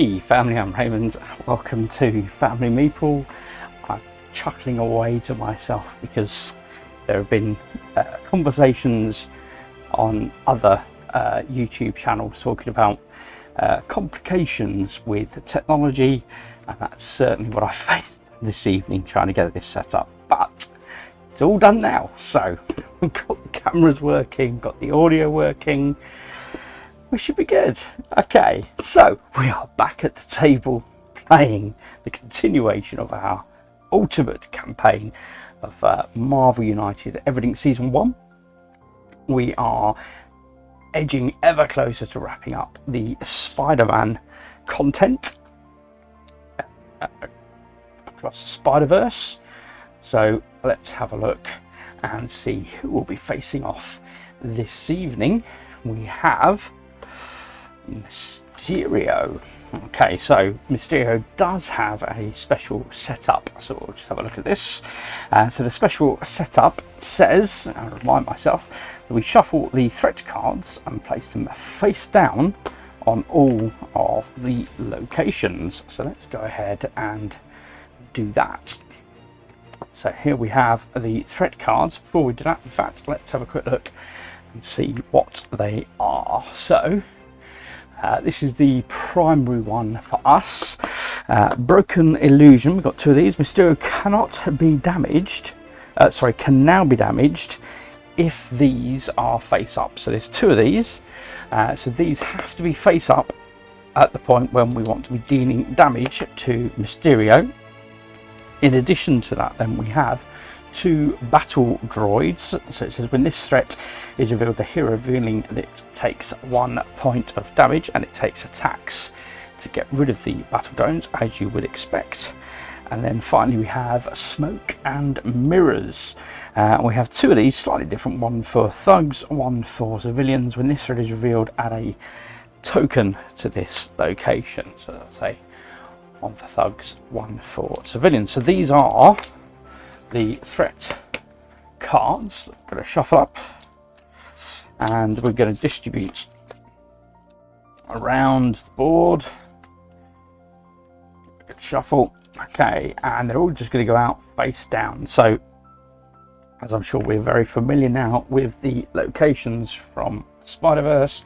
Hey family, I'm Raymond. Welcome to Family Meeple. I'm chuckling away to myself because there have been conversations on other YouTube channels talking about complications with technology, and that's certainly what I faced this evening trying to get this set up. But it's all done now, so we've got the cameras working, got the audio working. We should be good. Okay, so we are back at the table playing the continuation of our ultimate campaign of Marvel United Everything Season 1. We are edging ever closer to wrapping up the Spider-Man content across the Spider-Verse. So let's have a look and see who will be facing off this evening. We have Mysterio. Okay, so Mysterio does have a special setup, so we'll just have a look at this. So the special setup says, I'll remind myself, that we shuffle the threat cards and place them face down on all of the locations. So let's go ahead and do that. So here we have the threat cards. Before we do that, in fact, let's have a quick look and see what they are. So this is the primary one for us. Broken Illusion, we've got two of these. Mysterio cannot be damaged, can now be damaged if these are face up. So there's two of these. So these have to be face up at the point when we want to be dealing damage to Mysterio. In addition to that, then we have two battle droids. So it says when this threat is revealed, the hero revealing that it takes 1 point of damage and it takes attacks to get rid of the battle drones, as you would expect. And then finally we have Smoke and Mirrors. We have two of these, slightly different, one for thugs, one for civilians. When this threat is revealed, add a token to this location. So that's a one for thugs, one for civilians. So these are the threat cards. We're going to shuffle up and we're going to distribute around the board. Shuffle. Okay, and they're all just going to go out face down. So as I'm sure we're very familiar now with the locations from Spider-Verse,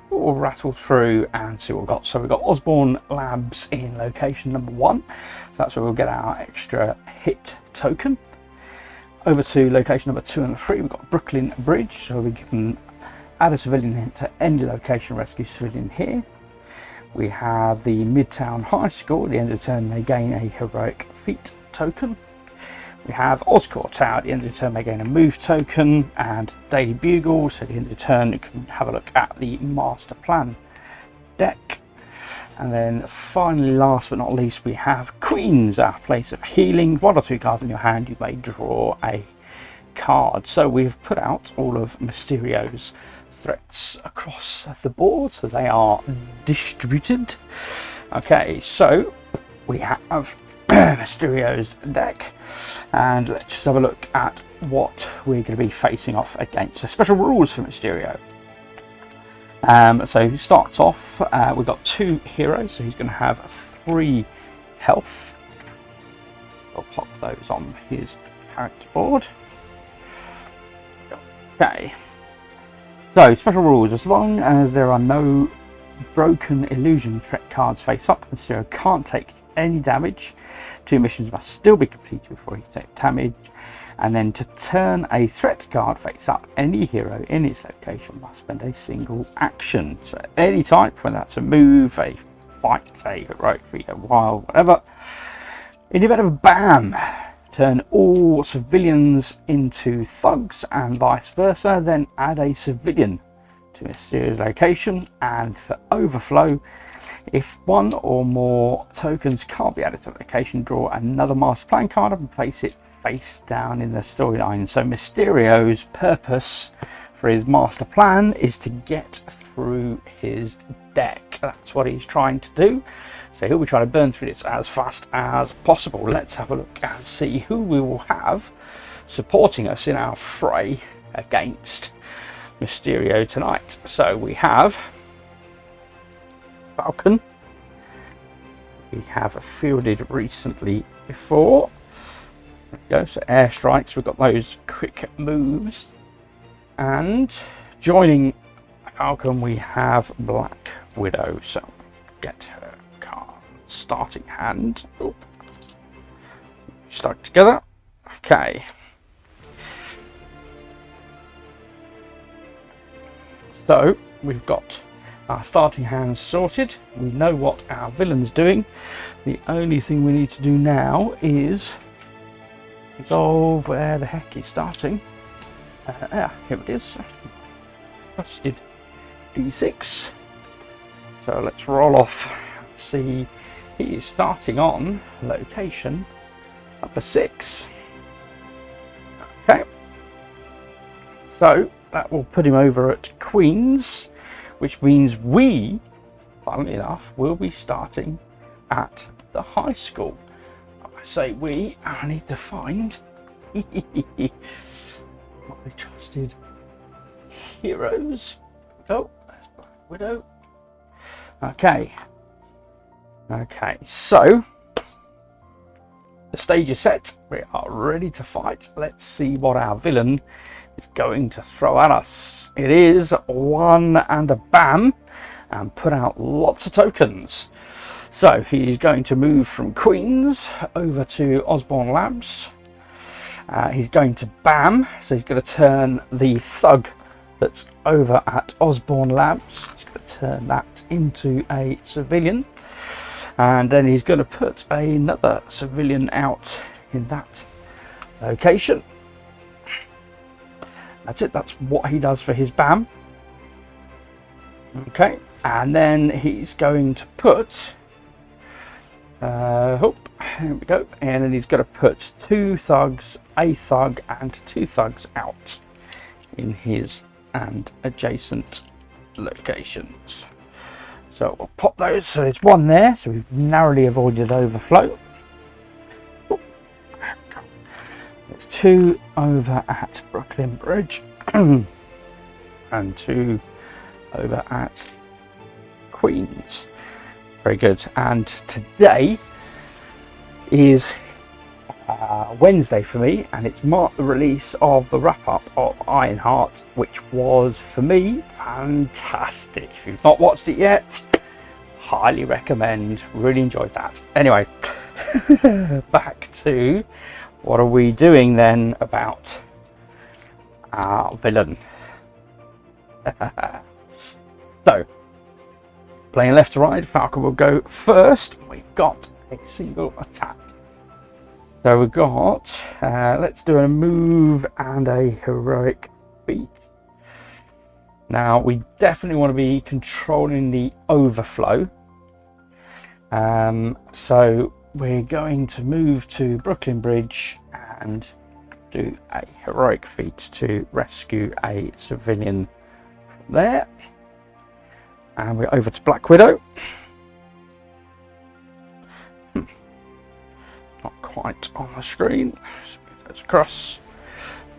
we'll rattle through and see what we've got. So we've got Osborne Labs in location number 1. So that's where we'll get our extra hit token. Over to location number 2 and 3, we've got Brooklyn Bridge. So we can add a civilian to any location, rescue civilian here. We have the Midtown High School. At the end of the turn, they gain a heroic feat token. We have Oscorp Tower. At the end of the turn, they gain a move token, and Daily Bugle. So at the end of the turn, you can have a look at the Master Plan deck. And then finally, last but not least, we have Queens, our place of healing. 1 or 2 cards in your hand, you may draw a card. So we've put out all of Mysterio's threats across the board, so they are distributed. Okay, so we have Mysterio's deck, and let's just have a look at what we're going to be facing off against. So special rules for Mysterio. So he starts off, we've got 2 heroes, so he's going to have 3 health. I'll pop those on his character board. Okay, so special rules: as long as there are no Broken Illusion threat cards face up, Mysterio can't take any damage. 2 missions must still be completed before he takes damage. And then to turn a threat card face up, any hero in its location must spend a single action. So any type, whether that's a move, a fight, a heroic feat, a wild, whatever. In the event of a BAM, turn all civilians into thugs and vice versa, then add a civilian to Mysterio's location. And for overflow, if 1 or more tokens can't be added to the location, draw another Master Plan card and place it face down in the storyline. So Mysterio's purpose for his Master Plan is to get through his deck. That's what he's trying to do. So he'll be trying to burn through this as fast as possible. Let's have a look and see who we will have supporting us in our fray against Mysterio tonight. So we have Falcon, we have fielded recently before. There we go, so airstrikes, we've got those quick moves. And joining Falcon we have Black Widow, so get her card starting hand. Oop. Stuck together. Okay. So we've got our starting hands sorted. We know what our villain's doing. The only thing we need to do now is resolve where the heck he's starting. Here it is. Trusted D6. So let's roll off. See, he is starting on location number 6. Okay. So that will put him over at Queen's, which means we, funnily enough, will be starting at the high school. I say we, I need to find my trusted heroes. Oh, that's Black Widow. Okay. Okay, so the stage is set. We are ready to fight. Let's see what our villain is going to throw at us. It is one and a bam, and put out lots of tokens. So he's going to move from Queen's over to Osborne Labs. He's going to bam, so he's going to turn the thug that's over at Osborne Labs. He's going to turn that into a civilian, and then he's going to put another civilian out in that location. That's it, that's what he does for his bam. Okay, and then he's going to put here we go, and then he's going to put 2 thugs, a thug and 2 thugs out in his and adjacent locations. So we'll pop those, so there's one there, so we've narrowly avoided overflow. There's 2 over at Brooklyn Bridge and 2 over at Queens. Very good. And today is Wednesday for me, and it's marked the release of the wrap-up of Ironheart, which was, for me, fantastic. If you've not watched it yet, highly recommend. Really enjoyed that. Anyway, back to what are we doing then about our villain. So, playing left to right, Falcon will go first. We've got a single attack. So we've got, let's do a move and a heroic feat. Now we definitely want to be controlling the overflow. So we're going to move to Brooklyn Bridge and do a heroic feat to rescue a civilian from there. And we're over to Black Widow. Not quite on the screen. So move those across.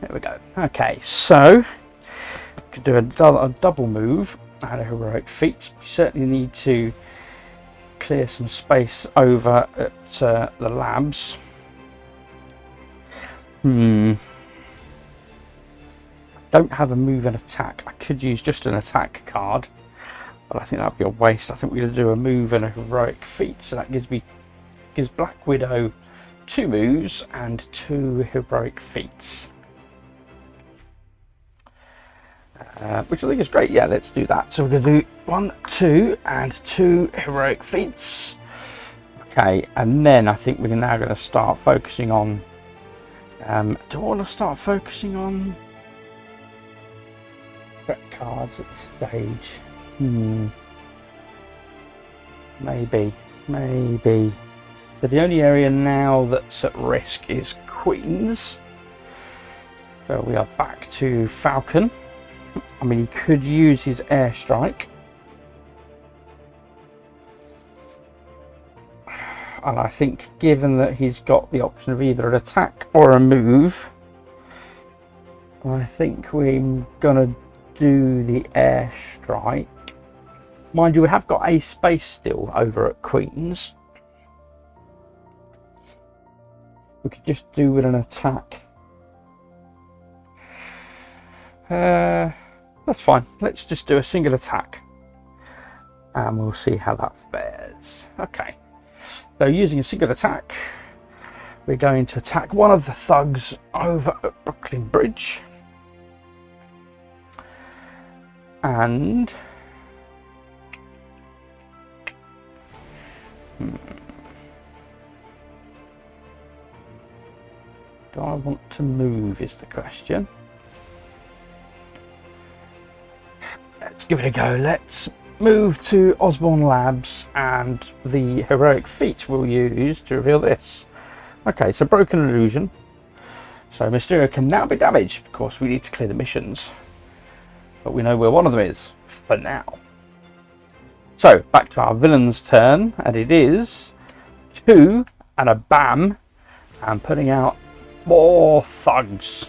There we go. Okay, so we could do a double move and a heroic feat. We certainly need to clear some space over at the labs. Don't have a move and attack. I could use just an attack card, but I think that'd be a waste. I think we're going to do a move and a heroic feat, so that gives Black Widow 2 moves and 2 heroic feats, which I think is great. Yeah, let's do that. So we're going to do 1, 2 and 2 heroic feats. Okay, and then I think we're now going to start focusing on do I want to start focusing on threat cards at this stage? Maybe. So the only area now that's at risk is Queen's. So we are back to Falcon. I mean, he could use his airstrike. And I think, given that he's got the option of either an attack or a move, I think we're gonna do the airstrike. Mind you, we have got a space still over at Queen's, We could just do with an attack. That's fine. Let's just do a single attack. And we'll see how that fares. Okay. So using a single attack, we're going to attack one of the thugs over at Brooklyn Bridge. And... do I want to move is the question. Let's give it a go. Let's move to Osborne Labs, and the heroic feat we'll use to reveal this. Okay, so broken illusion. So Mysterio can now be damaged. Of course, we need to clear the missions, but we know where one of them is for now. So back to our villain's turn, and it is 2 and a bam, and putting out more thugs.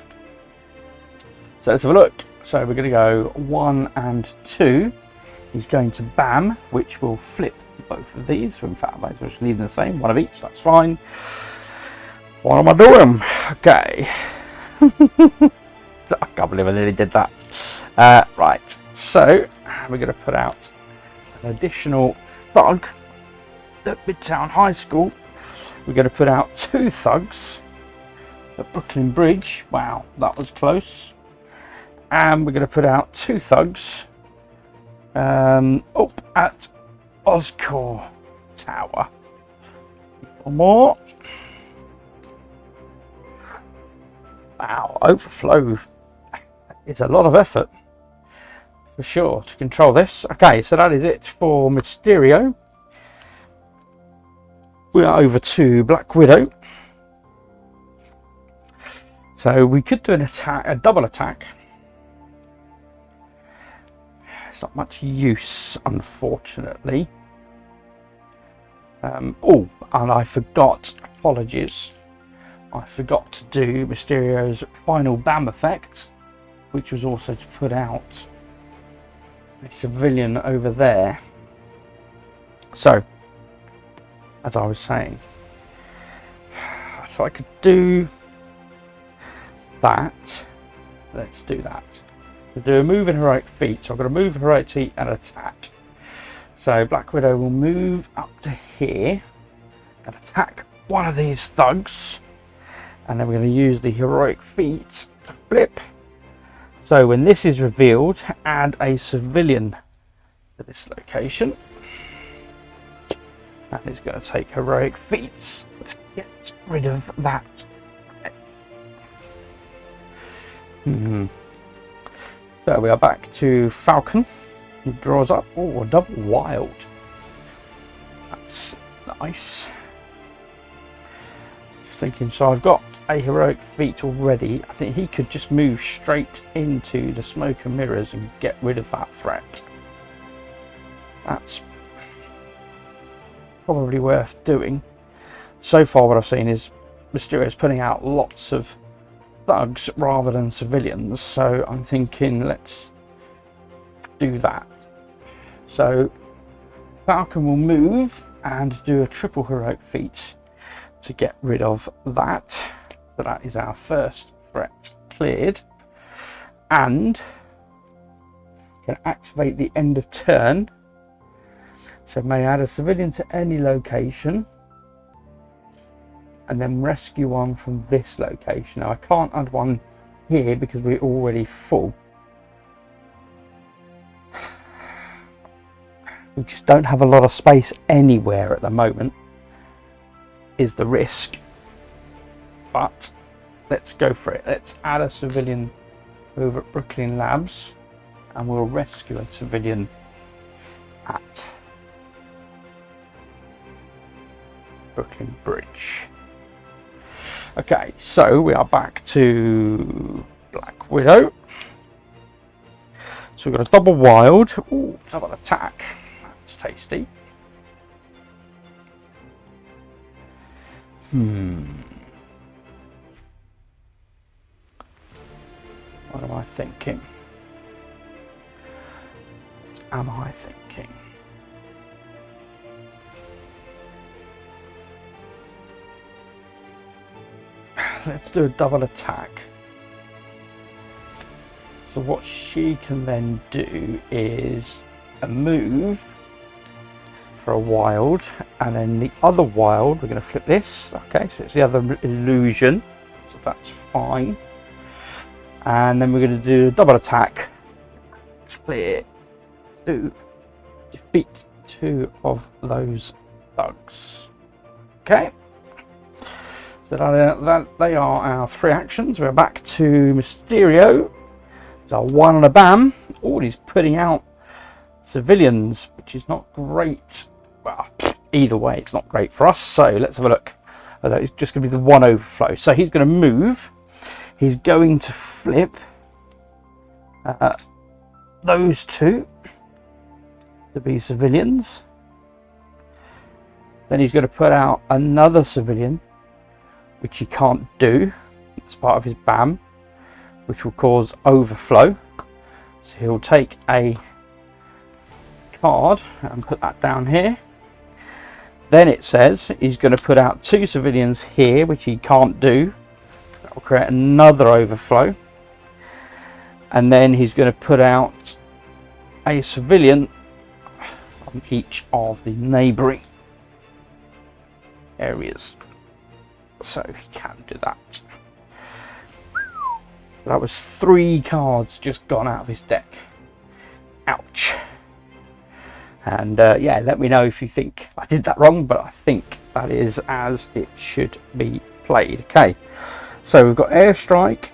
So let's have a look. So we're going to go 1 and 2. He's going to bam, which will flip both of these. In fact, I might as well just leave them the same, one of each, that's fine. What am I doing? Okay. I can't believe I nearly did that. Right, so we're going to put out an additional thug at Midtown High School. We're going to put out 2 thugs at Brooklyn Bridge. Wow, that was close. And we're going to put out 2 thugs up at Oscorp Tower. One more. Wow, overflow is a lot of effort for sure to control this. Okay, so that is it for Mysterio. We are over to Black Widow. So we could do an attack, a double attack. It's not much use, unfortunately. Oh, and I forgot, apologies. I forgot to do Mysterio's final BAM effect, which was also to put out a civilian over there. So, as I was saying, so I could do that. Let's do that. To do a move and heroic feat, so I'm going to move heroic feat and attack. So Black Widow will move up to here and attack one of these thugs, and then we're going to use the heroic feat to flip. So when this is revealed, add a civilian to this location. That is going to take heroic feats to get rid of that. So we are back to Falcon, who draws up, oh, a double wild. That's nice. Just thinking, so I've got a heroic feat already. I think he could just move straight into the smoke and mirrors and get rid of that threat. That's probably worth doing. So far what I've seen is Mysterio's putting out lots of thugs rather than civilians, so I'm thinking let's do that. So Falcon will move and do a triple heroic feat to get rid of that. So that is our first threat cleared, and can activate the end of turn. So may add a civilian to any location and then rescue one from this location. Now I can't add one here because we're already full. We just don't have a lot of space anywhere at the moment, is the risk. But let's go for it. Let's add a civilian over at Brooklyn Labs, and we'll rescue a civilian at Brooklyn Bridge. Okay, so we are back to Black Widow. So we've got a double wild. Ooh, double attack. That's tasty. What am I thinking? What am I thinking? let's do a double attack. So what she can then do is a move for a wild, and then the other wild, we're going to flip this. Okay, so it's the other illusion, so that's fine. And then we're going to do a double attack, clear to defeat 2 of those thugs. Okay, so that they are our 3 actions. We're back to Mysterio. There's our 1 and a bam. Oh, he's putting out civilians, which is not great. Well, either way, it's not great for us. So let's have a look. It's just going to be the 1 overflow. So he's going to move. He's going to flip those 2 to be civilians. Then he's going to put out another civilian, which he can't do. It's part of his BAM, which will cause overflow. So he'll take a card and put that down here. Then it says he's going to put out 2 civilians here, which he can't do. That will create another overflow. And then he's going to put out a civilian on each of the neighbouring areas. So he can do that. That was 3 cards just gone out of his deck. Ouch. And yeah, let me know if you think I did that wrong, but I think that is as it should be played. Okay, so we've got airstrike,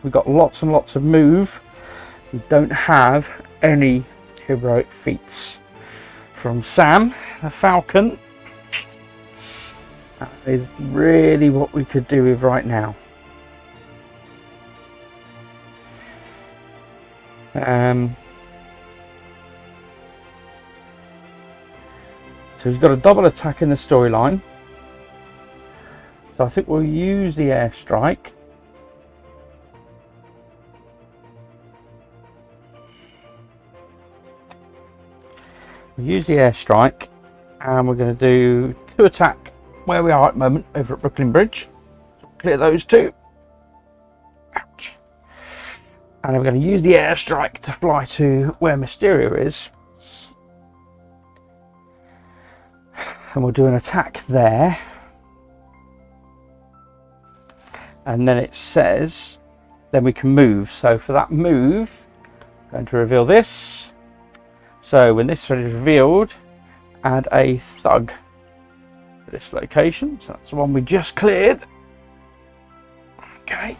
we've got lots and lots of move. We don't have any heroic feats from Sam the Falcon. That is really what we could do with right now. So he's got a double attack in the storyline. So I think we'll use the airstrike. We'll use the airstrike, and we're going to do 2 attack where we are at the moment over at Brooklyn Bridge. So clear those 2. Ouch. And then we're going to use the airstrike to fly to where Mysterio is. And we'll do an attack there. And then it says, then we can move. So for that move, I'm going to reveal this. So when this is revealed, add a thug to this location. So that's the one we just cleared. Okay.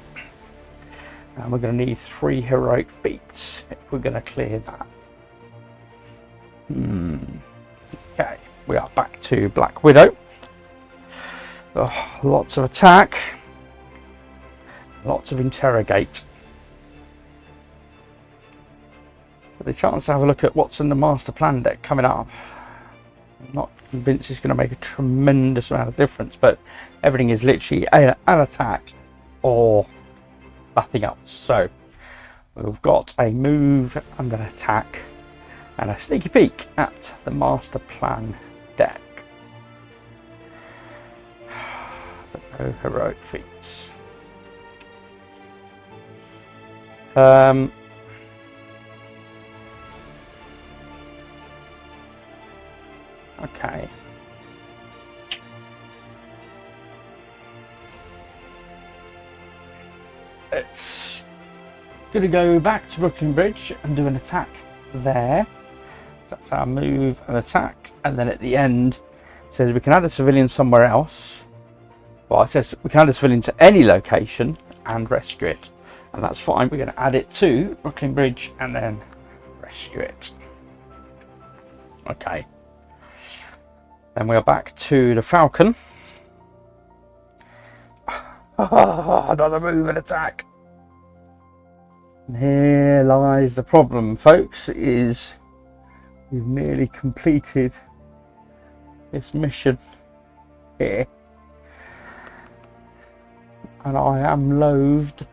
And we're going to need 3 heroic feats if we're going to clear that. Okay, we are back to Black Widow. Oh, lots of attack, lots of interrogate. But the chance to have a look at what's in the master plan deck coming up. I'm not convinced it's going to make a tremendous amount of difference, but everything is literally an attack or nothing else. So we've got a move and an attack and a sneaky peek at the master plan deck. But no heroic feats. Okay. It's going to go back to Brooklyn Bridge and do an attack there. That's our move and attack. And then at the end, it says we can add a civilian somewhere else. Well, it says we can add a civilian to any location and rescue it. And that's fine. We're going to add it to Brooklyn Bridge and then rescue it. Okay. Then we are back to the Falcon. Another move and attack. And here lies the problem, folks, is we've nearly completed this mission here. And I am loathed.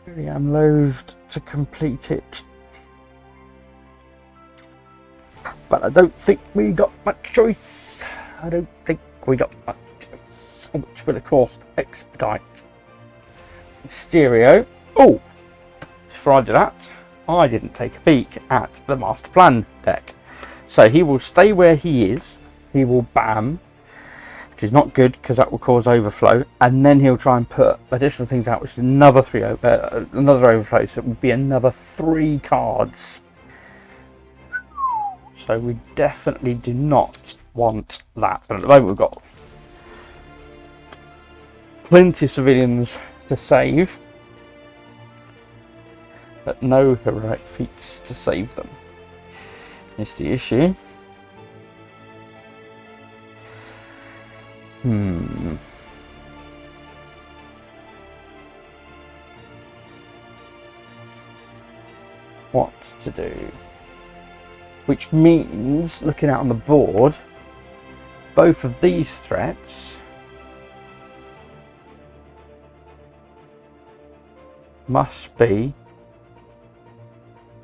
Really am loathed to complete it. But I don't think we got much choice. I don't think we got much which will of course expedite Mysterio. Oh, before I do that, I didn't take a peek at the master plan deck. So he will stay where he is. He will bam, which is not good because that will cause overflow, and then he'll try and put additional things out, which is another another overflow. So it will be another 3 cards. So we definitely do not want that. And at the moment we've got plenty of civilians to save, but no heroic feats to save them. Is the issue. What to do? Which means, looking out on the board, both of these threats must be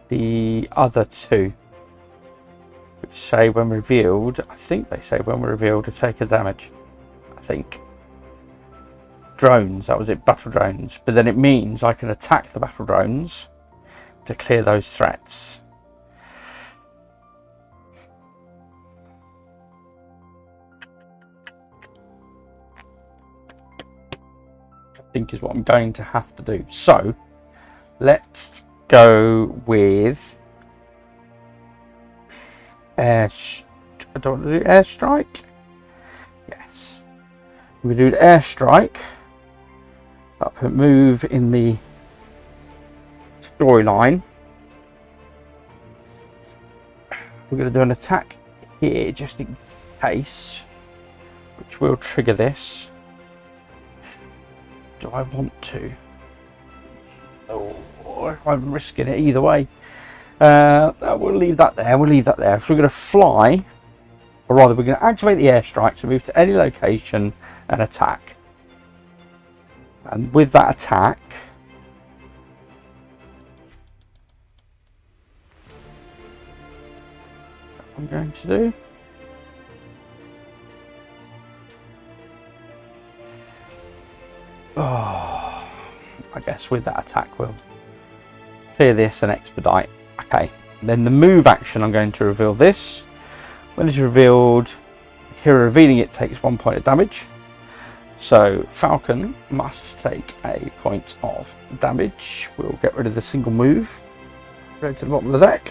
the other 2, which say when revealed, I think they say when we're revealed to take a damage. I think. Drones, that was it, battle drones. But then it means I can attack the battle drones to clear those threats. I think is what I'm going to have to do. So let's go with I don't want to do airstrike. Yes, we do the airstrike. Up and move in the storyline. We're going to do an attack here just in case, which will trigger this. Do I want to? Oh, I'm risking it either way. We'll leave that there. We'll leave that there. So we're going to fly, or rather, we're going to activate the airstrike to move to any location and attack. And with that attack, what I'm going to do. Oh, I guess with that attack we'll clear this and expedite. Okay, then the move action, I'm going to reveal this. When it's revealed, hero revealing it takes 1 point of damage. So Falcon must take a point of damage. We'll get rid of the single move. Go to the bottom of the deck.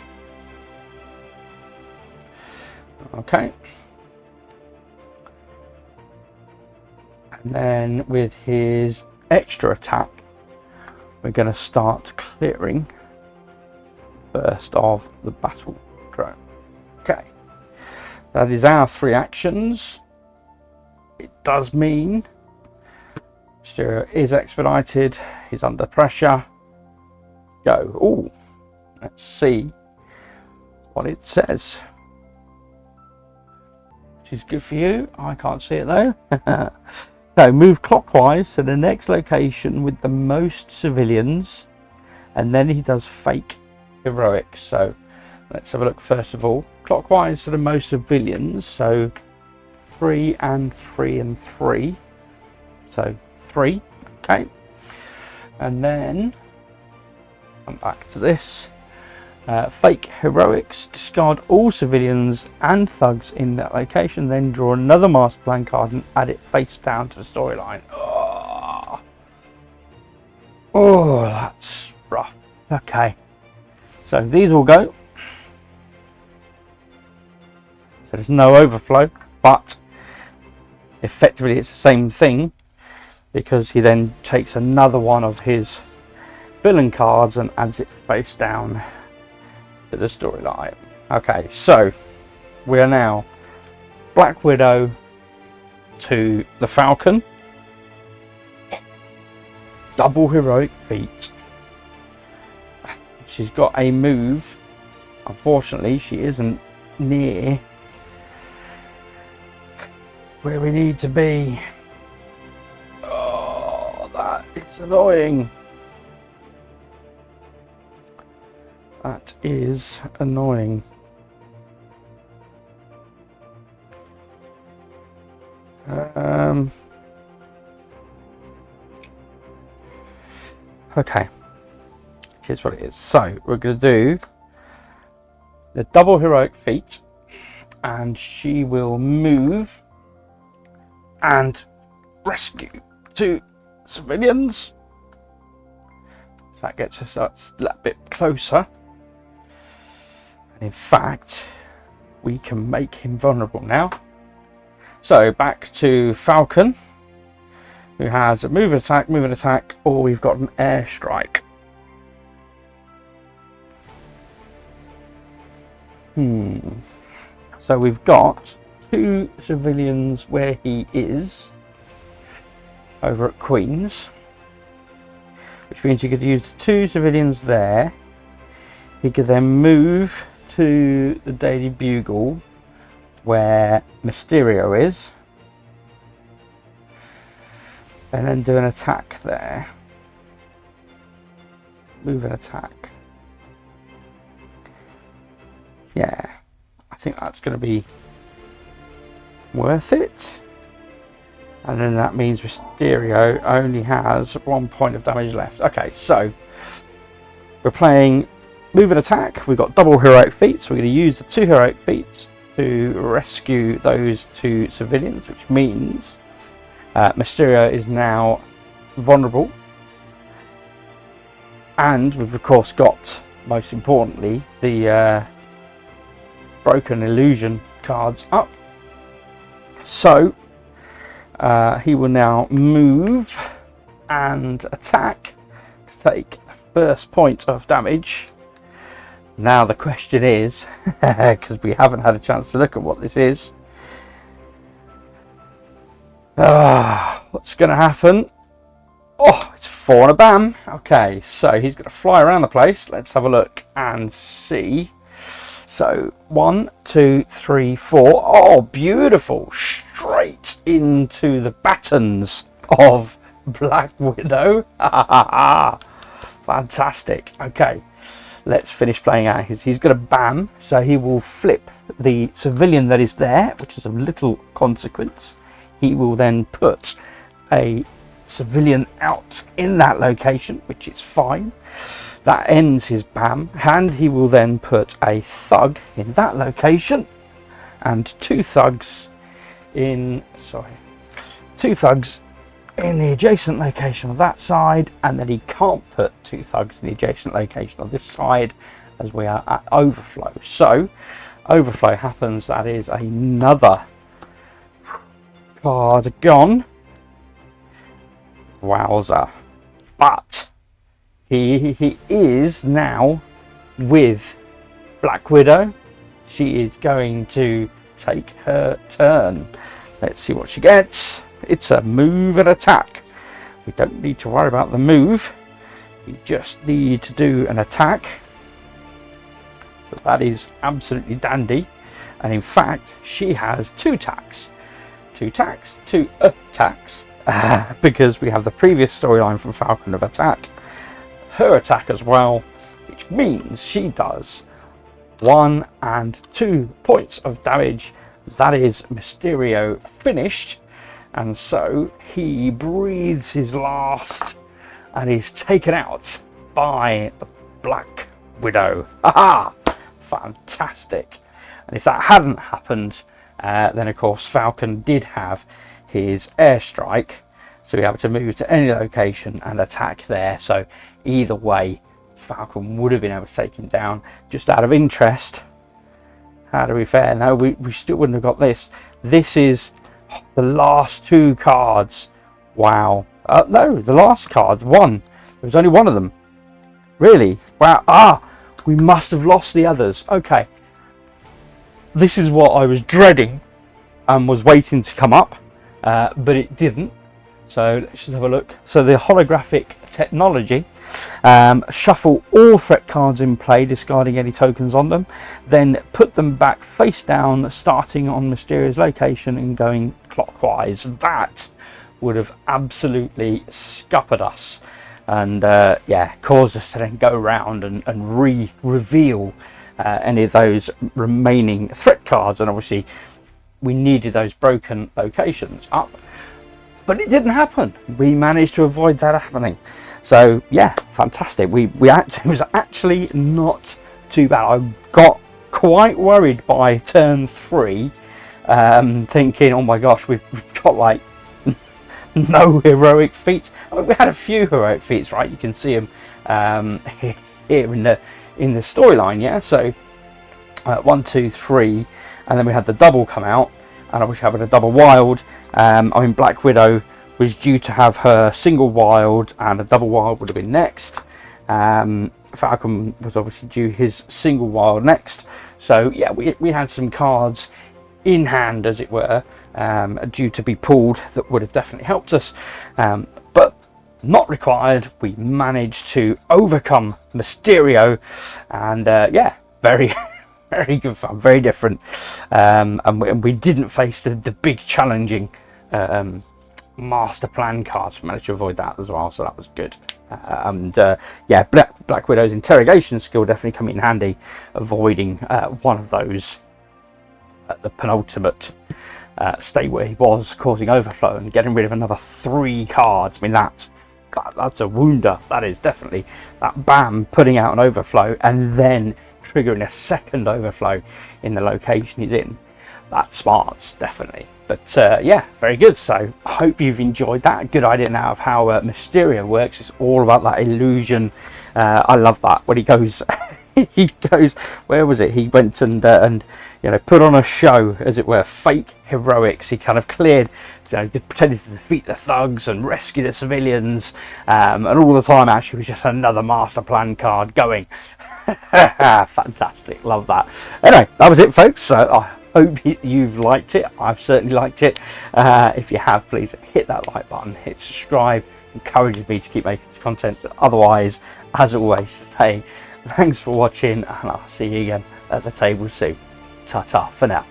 Okay. And then with his extra attack, we're going to start clearing first of the battle drone. Okay. That is our 3 actions. It does mean Mysterio is expedited. He's under pressure. Go. Oh, let's see what it says. Which is good for you. I can't see it though. So move clockwise to the next location with the most civilians, and then he does fake heroic. So let's have a look first of all. Clockwise to the most civilians. So 3 and 3 and 3. So 3. Okay. And then come back to this. Fake heroics, discard all civilians and thugs in that location, then draw another master plan card and add it face down to the storyline. Oh, that's rough. Okay, so these will go. So there's no overflow, but effectively it's the same thing because he then takes another one of his villain cards and adds it face down to the storyline. Okay, so we are now Black Widow to the Falcon. Double heroic feat. She's got a move. Unfortunately, she isn't near where we need to be. Oh, that is annoying. That is annoying. Okay, here's what it is. So we're going to do the double heroic feat, and she will move and rescue 2 civilians. That gets us that bit closer. And in fact, we can make him vulnerable now. So back to Falcon, who has a move and attack, or we've got an airstrike. So we've got 2 civilians where he is over at Queen's, which means you could use the 2 civilians there. He could then move to the Daily Bugle where Mysterio is, and then do an attack there. Move and attack. Yeah, I think that's going to be worth it. And then that means Mysterio only has 1 point of damage left. Okay, so we're playing move and attack. We've got double heroic feats. So we're going to use the 2 heroic feats to rescue those 2 civilians, which means Mysterio is now vulnerable. And we've of course got, most importantly, the broken illusion cards up. So he will now move and attack to take the first point of damage. Now the question is, because we haven't had a chance to look at what this is, what's going to happen? Oh, it's 4 and a bam. Okay, so he's going to fly around the place. Let's have a look and see. So 1, 2, 3, 4. Oh, beautiful. Straight into the battens of Black Widow. Fantastic. Okay, let's finish playing out his. He's going to bam. So he will flip the civilian that is there, which is of little consequence. He will then put a civilian out in that location, which is fine. That ends his bam, and he will then put a thug in that location and 2 thugs in, 2 thugs in the adjacent location of that side, and then he can't put 2 thugs in the adjacent location of this side as we are at overflow. So overflow happens, that is another card gone. Wowza. But he is now with Black Widow. She is going to take her turn. Let's see what she gets. It's a move and attack. We don't need to worry about the move. We just need to do an attack. So that is absolutely dandy. And in fact, she has 2 attacks. 2 attacks, 2 attacks. Because we have the previous storyline from Falcon of attack, her attack as well, which means she does 1 and 2 points of damage. That is Mysterio finished, and so he breathes his last and is taken out by the Black Widow. Haha! Fantastic. And if that hadn't happened, then of course Falcon did have his airstrike, so we're able to move to any location and attack there. So either way, Falcon would have been able to take him down. Just out of interest, how do we fare? No, we still wouldn't have got this. This is the last 2 cards. Wow. No, the last card, 1. There was only 1 of them. Really? Wow. We must have lost the others. Okay. This is what I was dreading and was waiting to come up. But it didn't. So let's just have a look. So the holographic technology, shuffle all threat cards in play, discarding any tokens on them, then put them back face down, starting on Mysterio's location and going clockwise. That would have absolutely scuppered us, and caused us to then go around and reveal any of those remaining threat cards. And obviously we needed those broken locations up. But it didn't happen. We managed to avoid that happening. So yeah, fantastic. It was actually not too bad. I got quite worried by turn 3, thinking, oh my gosh, we've got like no heroic feats. I mean, we had a few heroic feats, right? You can see them here in the storyline, yeah. So 1, 2, 3, and then we had the double come out, and I wish I had a double wild. I mean, Black Widow was due to have her single wild, and a double wild would have been next. Falcon was obviously due his single wild next. So yeah, we had some cards in hand, as it were, due to be pulled that would have definitely helped us, but not required. We managed to overcome Mysterio, and yeah, very very good fun, very different, and we didn't face the big challenging master plan cards. We managed to avoid that as well, so that was good. And yeah, Black Widow's interrogation skill definitely come in handy, avoiding one of those at the penultimate state where he was, causing overflow and getting rid of another 3 cards. I mean, that's a wounder. That is definitely that BAM putting out an overflow and then triggering a second overflow in the location he's in. That's smarts, definitely. But yeah, very good. So I hope you've enjoyed that. Good idea now of how Mysterio works. It's all about that illusion. I love that when he goes he goes, where was it, he went and you know, put on a show, as it were, fake heroics. He kind of cleared, you know, pretended to defeat the thugs and rescue the civilians, and all the time actually was just another master plan card going. Fantastic, love that. Anyway, that was it, folks. So I hope you've liked it. I've certainly liked it. If you have, please hit that like button, hit subscribe. Encourages me to keep making this content. Otherwise, as always, saying thanks for watching, and I'll see you again at the table soon. Ta-ta for now.